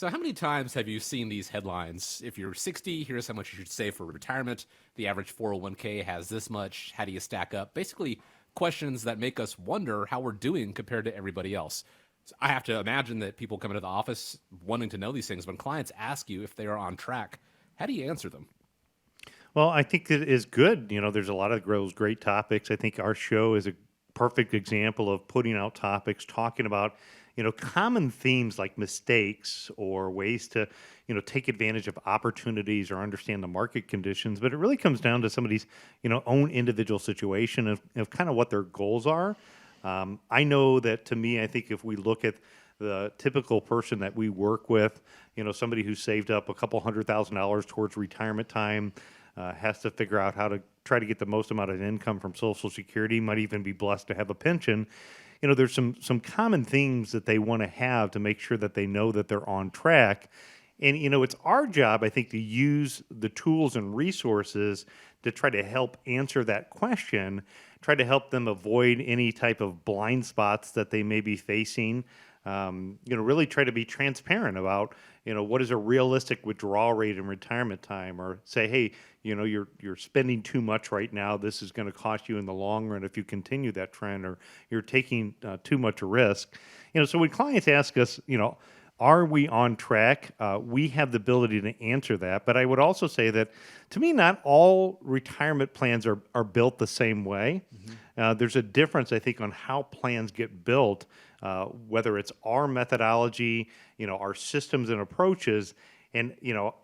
So, how many times have you seen these headlines? If you're 60, here's how much you should save for retirement. The average 401k has this much. How do you stack up? Basically, questions that make us wonder how we're doing compared to everybody else. So I have to imagine that people come into the office wanting to know these things. When clients ask you if they are on track, how do you answer them? Well, I think it is good. There's a lot of those great topics. I think our show is a perfect example of putting out topics, talking about, common themes like mistakes or ways to, take advantage of opportunities or understand the market conditions. But it really comes down to somebody's, own individual situation of kind of what their goals are. I know that to me, I think if we look at the typical person that we work with, somebody who saved up a couple $100,000 towards retirement time, has to figure out how to try to get the most amount of income from Social Security, might even be blessed to have a pension. There's some common themes that they want to have to make sure that they know that they're on track. And, it's our job, I think, to use the tools and resources to try to help answer that question, try to help them avoid any type of blind spots that they may be facing. Really try to be transparent about, what is a realistic withdrawal rate in retirement time, or say, hey, you're spending too much right now. This is going to cost you in the long run if you continue that trend, or you're taking too much risk. So when clients ask us, are we on track? We have the ability to answer that. But I would also say that, to me, not all retirement plans are built the same way. There's a difference, I think, on how plans get built, whether it's our methodology, our systems and approaches, and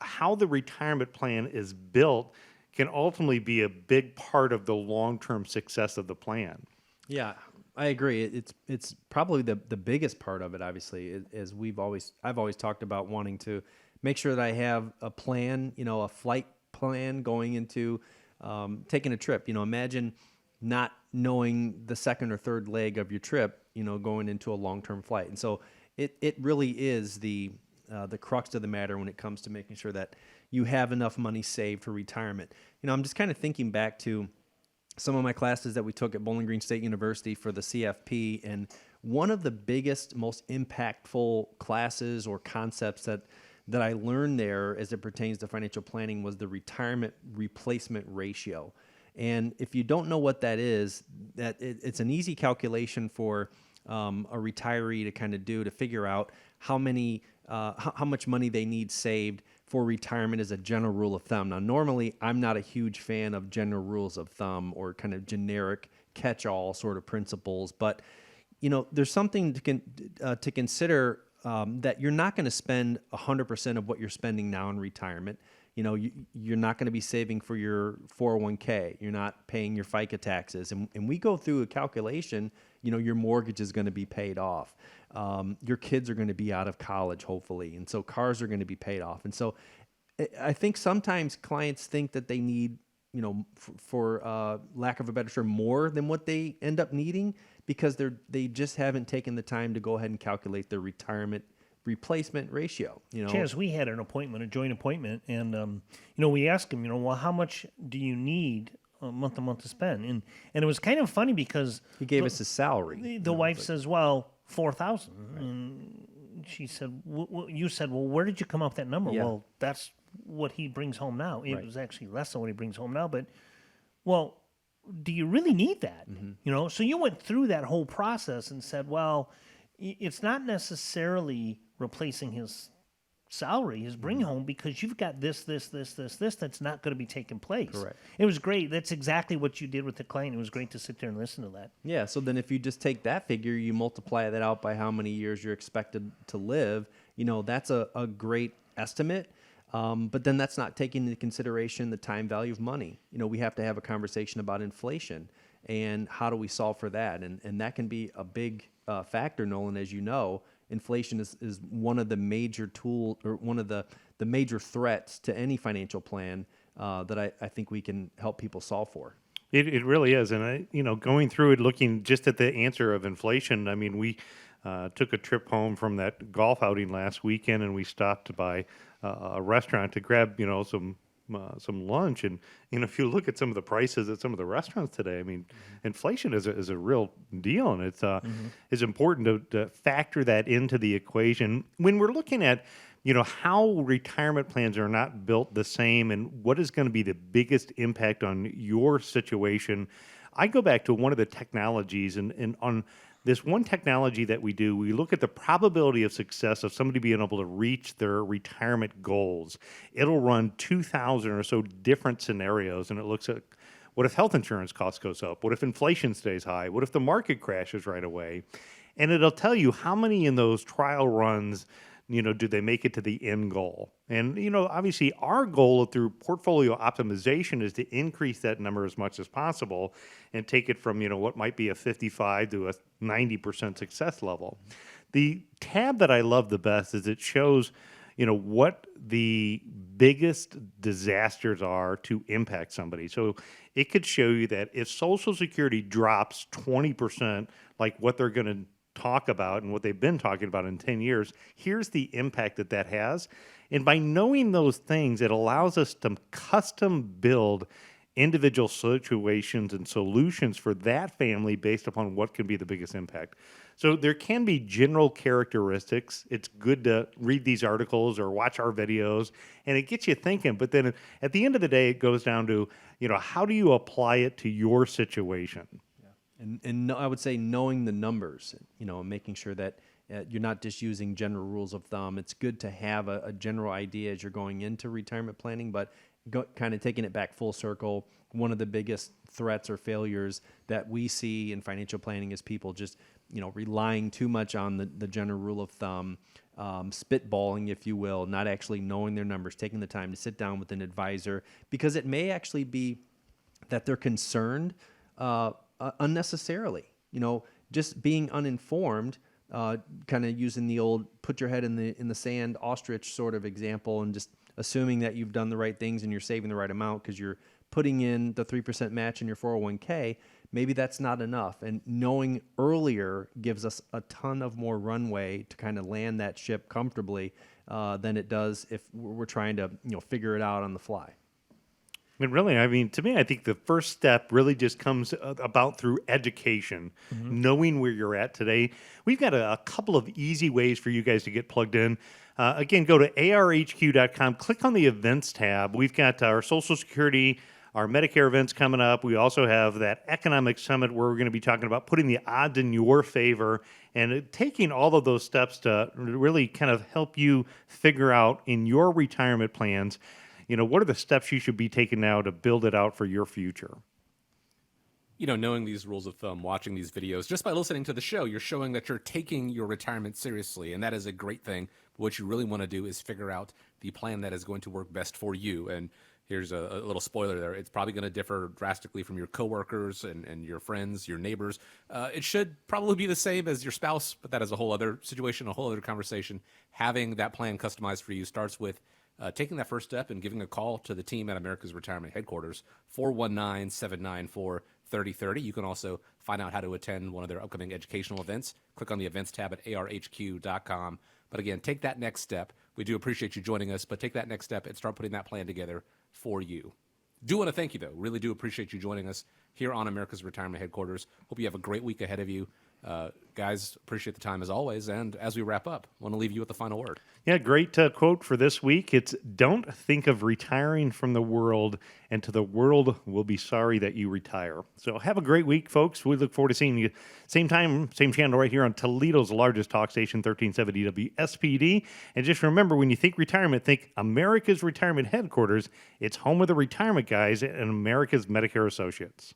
how the retirement plan is built can ultimately be a big part of the long-term success of the plan. Yeah, I agree. It's probably the biggest part of it. Obviously, as I've always talked about wanting to make sure that I have a plan, a flight plan going into taking a trip. Imagine not knowing the second or third leg of your trip, going into a long-term flight. And so it really is the crux of the matter when it comes to making sure that you have enough money saved for retirement. I'm just kind of thinking back to some of my classes that we took at Bowling Green State University for the CFP, and one of the biggest, most impactful classes or concepts that I learned there as it pertains to financial planning was the retirement replacement ratio. And if you don't know what that is, it's an easy calculation for a retiree to kind of do to figure out how much money they need saved for retirement as a general rule of thumb. Now, normally, I'm not a huge fan of general rules of thumb or kind of generic catch-all sort of principles, but there's something to consider that you're not going to spend 100% of what you're spending now in retirement. You're not going to be saving for your 401k. You're not paying your FICA taxes. And we go through a calculation, your mortgage is going to be paid off. Your kids are going to be out of college, hopefully. And so cars are going to be paid off. And so I think sometimes clients think that they need, for lack of a better term, more than what they end up needing because they just haven't taken the time to go ahead and calculate their retirement replacement ratio. Chance, we had a joint appointment, and we asked him, well, how much do you need month to month to spend? And it was kind of funny because he gave us his salary. The wife says, well, $4,000, right. And she said, you said, well, where did you come up with that number? Yeah. Well, that's what he brings home now. It Right. was actually less than what he brings home now, but well, do you really need that? Mm-hmm. So you went through that whole process and said, well, it's not necessarily replacing his salary, his bring home, because you've got this that's not going to be taking place. Correct. It was great. That's exactly what you did with the client. It was great to sit there and listen to that. Yeah, so then if you just take that figure, you multiply that out by how many years you're expected to live, that's a great estimate. But then that's not taking into consideration the time value of money. We have to have a conversation about inflation and how do we solve for that. And that can be a big factor, Nolan, as you know. Inflation is one of the major tools or one of the major threats to any financial plan that I think we can help people solve for. It really is. And, going through it, looking just at the answer of inflation, I mean, we took a trip home from that golf outing last weekend, and we stopped by a restaurant to grab, some lunch. And, if you look at some of the prices at some of the restaurants today, I mean, inflation is a real deal. And it's important to factor that into the equation when we're looking at, how retirement plans are not built the same and what is going to be the biggest impact on your situation. I go back to one of the technologies, and on this one technology that we do, we look at the probability of success of somebody being able to reach their retirement goals. It'll run 2,000 or so different scenarios, and it looks at what if health insurance costs goes up? What if inflation stays high? What if the market crashes right away? And it'll tell you how many in those trial runs, do they make it to the end goal? And, obviously our goal through portfolio optimization is to increase that number as much as possible and take it from, what might be a 55 to a 90% success level. The tab that I love the best is it shows, what the biggest disasters are to impact somebody. So it could show you that if Social Security drops 20%, like what they're going to talk about and what they've been talking about in 10 years, here's the impact that that has. And by knowing those things, it allows us to custom build individual situations and solutions for that family based upon what can be the biggest impact. So there can be general characteristics. It's good to read these articles or watch our videos, and it gets you thinking. But then at the end of the day, it goes down to, how do you apply it to your situation? And I would say knowing the numbers, and making sure that you're not just using general rules of thumb. It's good to have a general idea as you're going into retirement planning, but kind of taking it back full circle. One of the biggest threats or failures that we see in financial planning is people just, relying too much on the general rule of thumb, spitballing, if you will, not actually knowing their numbers, taking the time to sit down with an advisor, because it may actually be that they're concerned unnecessarily, just being uninformed, kind of using the old put your head in the sand ostrich sort of example, and just assuming that you've done the right things and you're saving the right amount because you're putting in the 3% match in your 401k. Maybe that's not enough. And knowing earlier gives us a ton of more runway to kind of land that ship comfortably than it does if we're trying to figure it out on the fly. And really, to me, I think the first step really just comes about through education, knowing where you're at today. We've got a couple of easy ways for you guys to get plugged in. Again, go to arhq.com, click on the events tab. We've got our Social Security, our Medicare events coming up. We also have that economic summit where we're going to be talking about putting the odds in your favor and taking all of those steps to really kind of help you figure out in your retirement plans, what are the steps you should be taking now to build it out for your future? Knowing these rules of thumb, watching these videos, just by listening to the show, you're showing that you're taking your retirement seriously, and that is a great thing. But what you really want to do is figure out the plan that is going to work best for you. And here's a little spoiler there. It's probably going to differ drastically from your coworkers and your friends, your neighbors. It should probably be the same as your spouse, but that is a whole other situation, a whole other conversation. Having that plan customized for you starts with taking that first step and giving a call to the team at America's Retirement Headquarters, 419-794-3030. You can also find out how to attend one of their upcoming educational events. Click on the events tab at arhq.com. But again, take that next step. We do appreciate you joining us, but take that next step and start putting that plan together for you. Do want to thank you, though. Really do appreciate you joining us here on America's Retirement Headquarters. Hope you have a great week ahead of you. Guys, appreciate the time as always. And as we wrap up, I want to leave you with the final word. Yeah, great quote for this week. It's don't think of retiring from the world, and to the world will be sorry that you retire. So have a great week, folks. We look forward to seeing you same time, same channel right here on Toledo's largest talk station, 1370 WSPD. And just remember, when you think retirement, think America's Retirement Headquarters. It's home of the retirement guys and America's Medicare Associates.